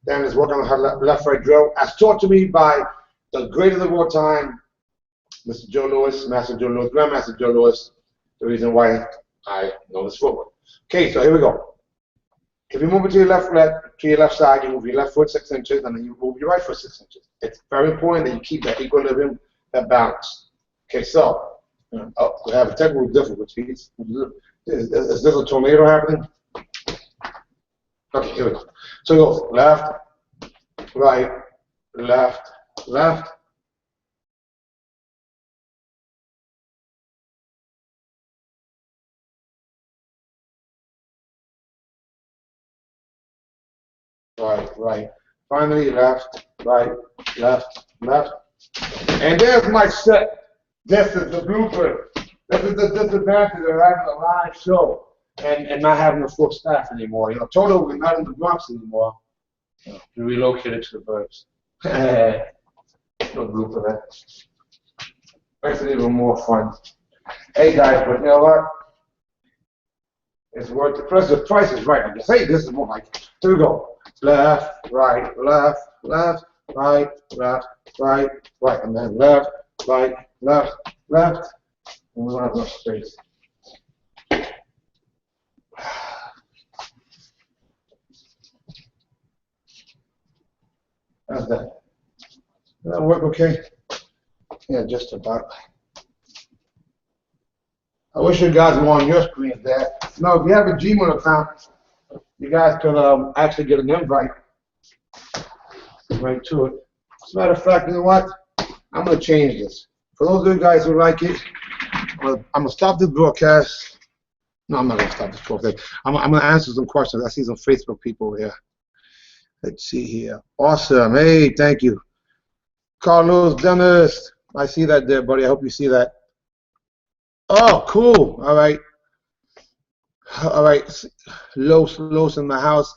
Then let's work on her left-right drill, as taught to me by the greatest of all time, Mr. Joe Louis, Master Joe Louis, Grandmaster Joe Louis, the reason why I know this footwork. Okay, so here we go. If you move it to your left side, you move your left foot 6 inches, and then you move your right foot 6 inches. It's very important that you keep that equilibrium, that balance. Okay, so we have a technical difficulties. Is this a tornado happening? Okay, here we go. So it goes left, right, left, left. Right, right. Finally, left, right, left, left. And there's my set. This is the blueprint. This is the disadvantage of having a live show and not having a full staff anymore. You know, Toto, we're not in the Bronx anymore. We relocated to the burbs. No blueprint. Makes it even more fun. Hey guys, but you know what? It's worth the price. The price is right. I'm just saying this is more like, here we go. Left, right, left, left, right, left, right, right, and then left, right, left, left. And we don't have enough space. How's that? Does that work okay? Yeah, just about. I wish you guys were on your screens there. No, if you have a Gmail account, you guys could actually get an invite right to it. As a matter of fact, you know what? I'm going to change this. For those of you guys who like it, I'm going to stop this broadcast. No, I'm not going to stop this broadcast. I'm going to answer some questions. I see some Facebook people here. Let's see here. Awesome. Hey, thank you. Carlos Dennis. I see that there, buddy. I hope you see that. Oh, cool. All right. All right. Los in the house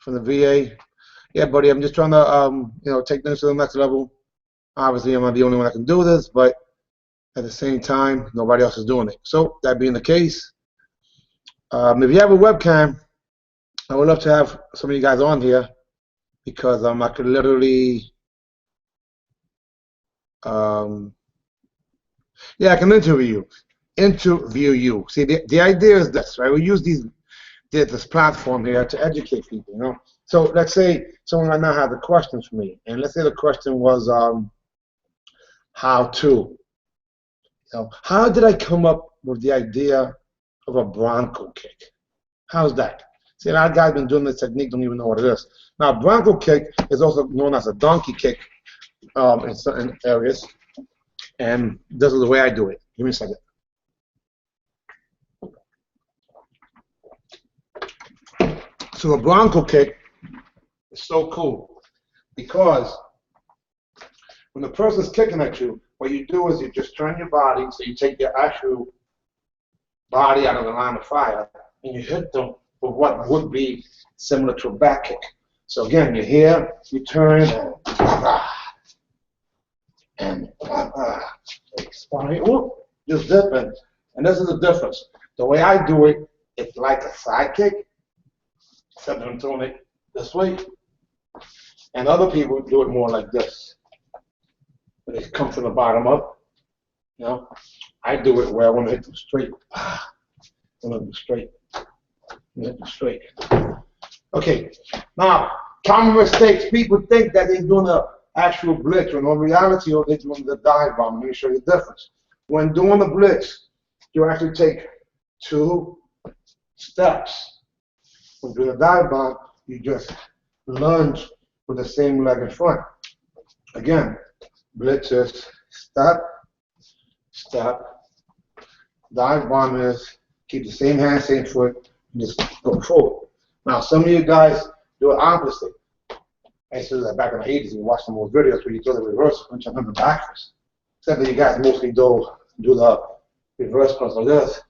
from the VA. Yeah, buddy. I'm just trying to, take things to the next level. Obviously, I'm not the only one that can do this, but at the same time, nobody else is doing it. So, that being the case, if you have a webcam, I would love to have some of you guys on here because I could literally, I can interview you. See, the idea is this, right? We use this platform here to educate people, you know. So let's say someone right now has a question for me, and let's say the question was, how to. You know, how did I come up with the idea of a Bronco kick? How's that? See, a lot of guys been doing this technique, don't even know what it is. Now, Bronco kick is also known as a donkey kick in certain areas, and this is the way I do it. Give me a second. So the Bronco kick is so cool because when the person's kicking at you, what you do is you just turn your body, so you take your actual body out of the line of fire, and you hit them with what would be similar to a back kick. So again, you're here, you turn, and just dipping. And this is the difference. The way I do it, it's like a side kick, except I'm throwing it this way. And other people do it more like this. They come from the bottom up. You know, I do it where I want to hit them straight. I want to hit them straight. Hit them straight. Okay. Now, common mistakes. People think that they're doing an actual blitz, when in reality, they're doing the dive bomb. Let me show you the difference. When doing the blitz, you actually take 2 steps. When doing the dive bomb, you just lunge with the same leg in front. Again, blitz is step, step. Dive bomb is keep the same hand, same foot, and just go forward. Now, some of you guys do it opposite. I used to do that back in the 80s. You watch some old videos where you do the reverse punch and then the backwards. Except that you guys mostly do the reverse punch like this,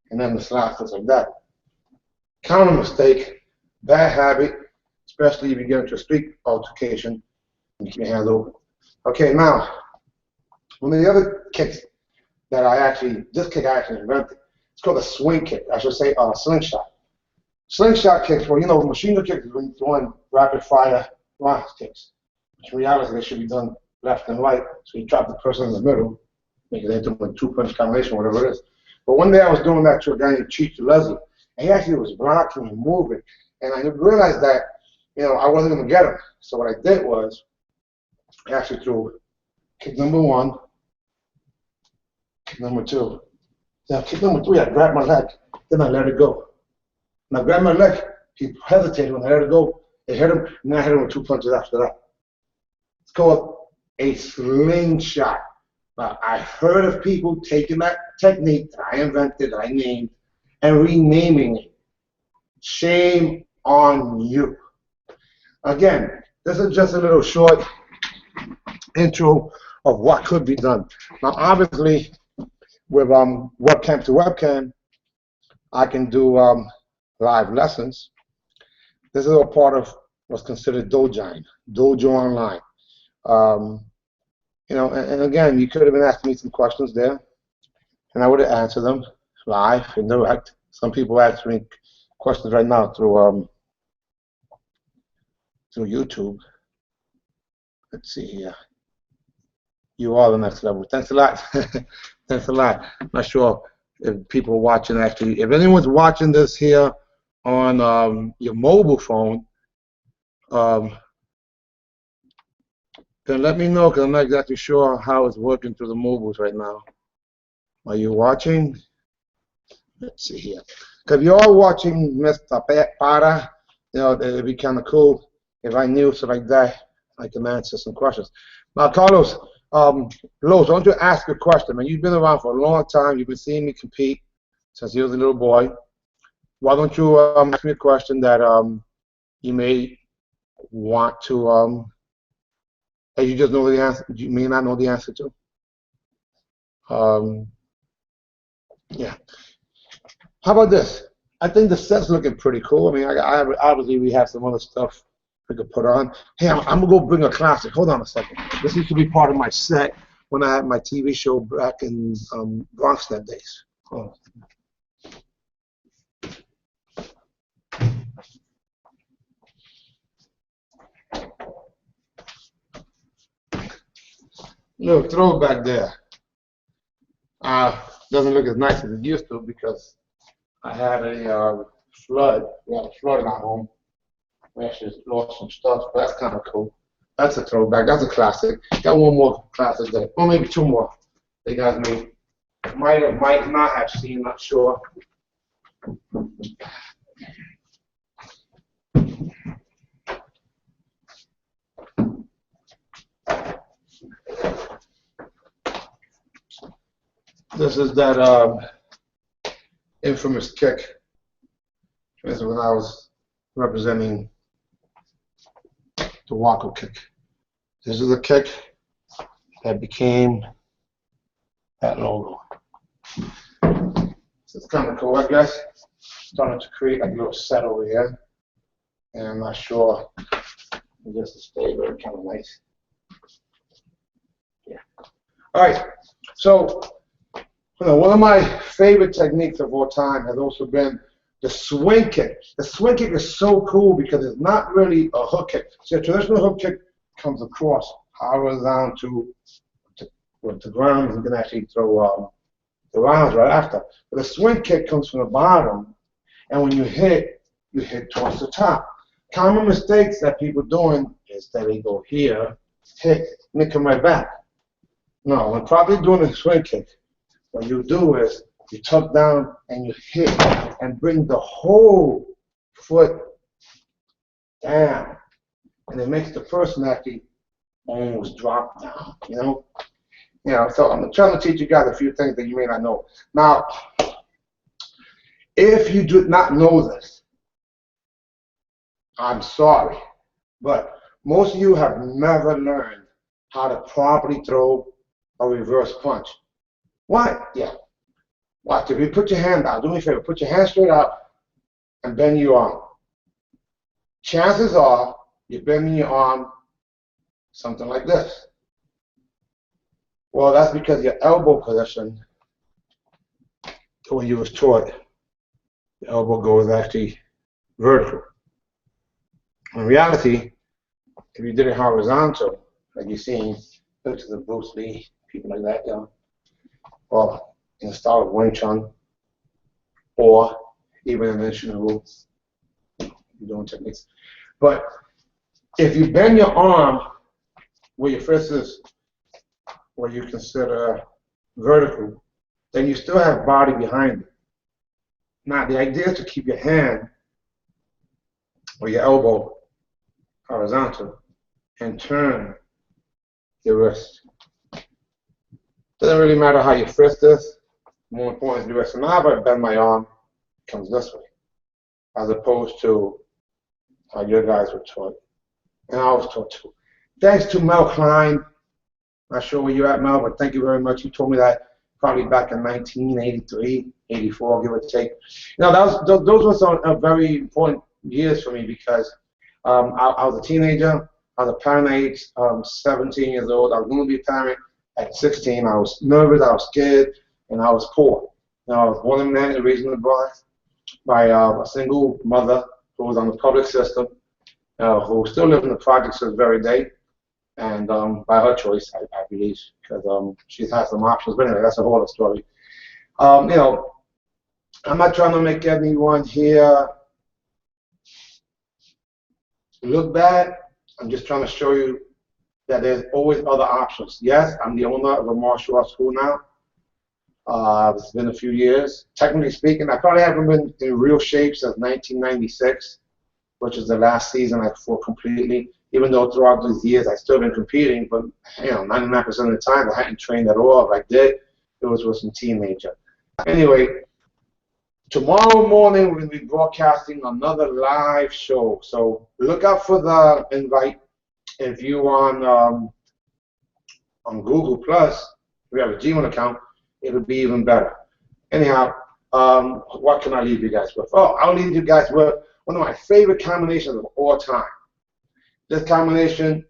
and then the slap punch like that. Common mistake, bad habit, especially if you get into a street altercation and keep your hands open. Okay, now, one of the other kicks that this kick I actually invented, it's called a swing kick. I should say slingshot. Slingshot kicks, well, you know, machine gun kicks is when you're throwing rapid fire round kicks. Which in reality, they should be done left and right. So you trap the person in the middle, make it into a two-punch combination, whatever it is. But one day I was doing that to a guy named Cheech Leslie, and he actually was blocking and moving. And I realized that, you know, I wasn't going to get him. So what I did was, I actually threw kick number one, kick number two. Now, kick number three, I grabbed my leg, then I let it go. When I grabbed my leg, he hesitated. When I let it go, it hit him, and then I hit him with 2 punches after that. It's called a slingshot. Now, I heard of people taking that technique that I invented, that I named, and renaming it. Shame on you. Again, this is just a little short intro of what could be done. Now, obviously, with webcam to webcam, I can do live lessons. This is all part of what's considered Dojo Online. You know, and again, you could have been asking me some questions there, and I would have answered them live and direct. Some people ask me questions right now through YouTube. Let's see here. You are the next level. Thanks a lot. Thanks a lot. I'm not sure if people are watching actually. If anyone's watching this here on your mobile phone, then let me know, because I'm not exactly sure how it's working through the mobiles right now. Are you watching? Let's see here. If you're all watching Mr. Para, you know, it'd be kind of cool if I knew so like that I can answer some questions. Now, Carlos, Los, why don't you ask a question? Man, you've been around for a long time. You've been seeing me compete since you was a little boy. Why don't you ask me a question that you may want to, that you just know the answer, you may not know the answer to. Yeah. How about this? I think the set's looking pretty cool. I mean, obviously we have some other stuff we could put on. Hey, I'm gonna go bring a classic. Hold on a second. This used to be part of my set when I had my TV show back in BronxNet days. Oh. Little throwback there. Doesn't look as nice as it used to because I had a flood. We had a flood in our home. We actually lost some stuff, but that's kind of cool. That's a throwback. That's a classic. Got one more classic there, or maybe two more. They guys might not have seen. Not sure. This is that infamous kick. This is when I was representing the Waco kick. This is a kick that became that logo. So it's kind of cool, I guess. Starting to create like a little set over here. And I'm not sure. Just to stay very kind of nice. Yeah. All right. So, you know, one of my favorite techniques of all time has also been the swing kick. The swing kick is so cool because it's not really a hook kick. See, a traditional hook kick comes across horizontal to the ground, and you can actually throw the rounds right after. But the swing kick comes from the bottom, and when you hit towards the top. Common mistakes that people are doing is that they go here, hit, and they come right back. No, when probably doing a swing kick, what you do is you tuck down and you hit and bring the whole foot down, and it makes the person actually almost drop down. You know. So I'm trying to teach you guys a few things that you may not know. Now, if you do not know this, I'm sorry, but most of you have never learned how to properly throw a reverse punch. What? Yeah. Watch. If you put your hand out, do me a favor, put your hand straight out and bend your arm. Chances are you're bending your arm something like this. Well, that's because your elbow position, when you was taught, the elbow goes actually vertical. In reality, if you did it horizontal, like you're seeing pictures of Bruce Lee, people like that, or in the style of Wing Chun, or even in ancient rules, you're doing techniques. But if you bend your arm where your fist is, what you consider vertical, then you still have body behind it. Now, the idea is to keep your hand or your elbow horizontal and turn your wrist. Doesn't really matter how your fist is. More important is the wrist. So now if I bend my arm, it comes this way, as opposed to how your guys were taught. And I was taught too. Thanks to Mel Klein. Not sure where you're at, Mel, but thank you very much. You told me that probably back in 1983, 84, give or take. You know, those were some very important years for me because I was a teenager. I was a parent at age 17 years old. I was going to be a parent at 16. I was nervous, I was scared, and I was poor. You know, I was born in Manhattan, raised in the Bronx by a single mother who was on the public system, who still lives in the projects to this very day. And by her choice, I believe, because she's had some options. But anyway, that's a whole other story. You know, I'm not trying to make anyone here look bad. I'm just trying to show you that there's always other options. Yes, I'm the owner of a martial arts school now. It's been a few years. Technically speaking, I probably haven't been in real shape since 1996, which is the last season I fought completely. Even though throughout these years I've still been competing, but you know, 99% of the time I hadn't trained at all. If I did, it was with some teenager. Anyway, tomorrow morning we're going to be broadcasting another live show. So look out for the invite. If you on Google Plus, we have a Gmail account, it'll be even better. Anyhow, what can I leave you guys with? Oh, I'll leave you guys with one of my favorite combinations of all time. This combination,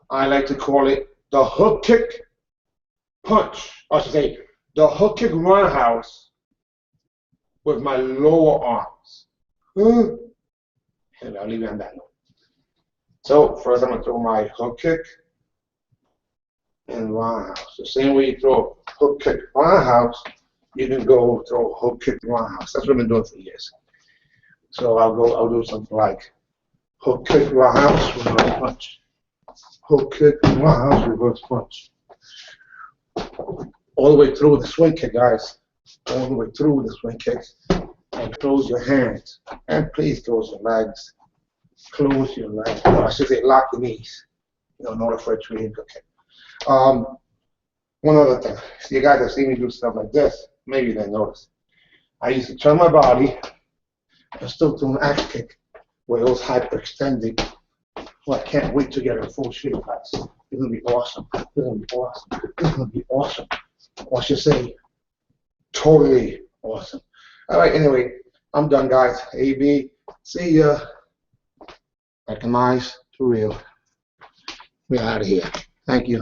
I like to call it the hook kick punch. Or I should say, the hook kick roundhouse with my lower arms. And I'll leave it on that note. So first I'm going to throw my hook kick and roundhouse. The same way you throw a hook kick roundhouse, you can go throw a hook kick roundhouse. That's what I've been doing for years. So I'll do something like hook kick roundhouse, reverse punch. Hook kick roundhouse, reverse punch. All the way through the swing kick, guys. All the way through the swing kicks. And close your hands. And please close your legs. Close your legs. No, I should say lock your knees. You know, in order for it to be a good kick. One other thing. So you guys have seen me do stuff like this. Maybe you didn't notice. I used to turn my body and still do an axe kick where it was hyperextended. Well, I can't wait to get a full shape, guys. It's going to be awesome. It's going to be awesome. It's going to be awesome. Or I should say, totally awesome. All right, anyway, I'm done, guys. AB, see ya. Recognize, for real. We're out of here. Thank you.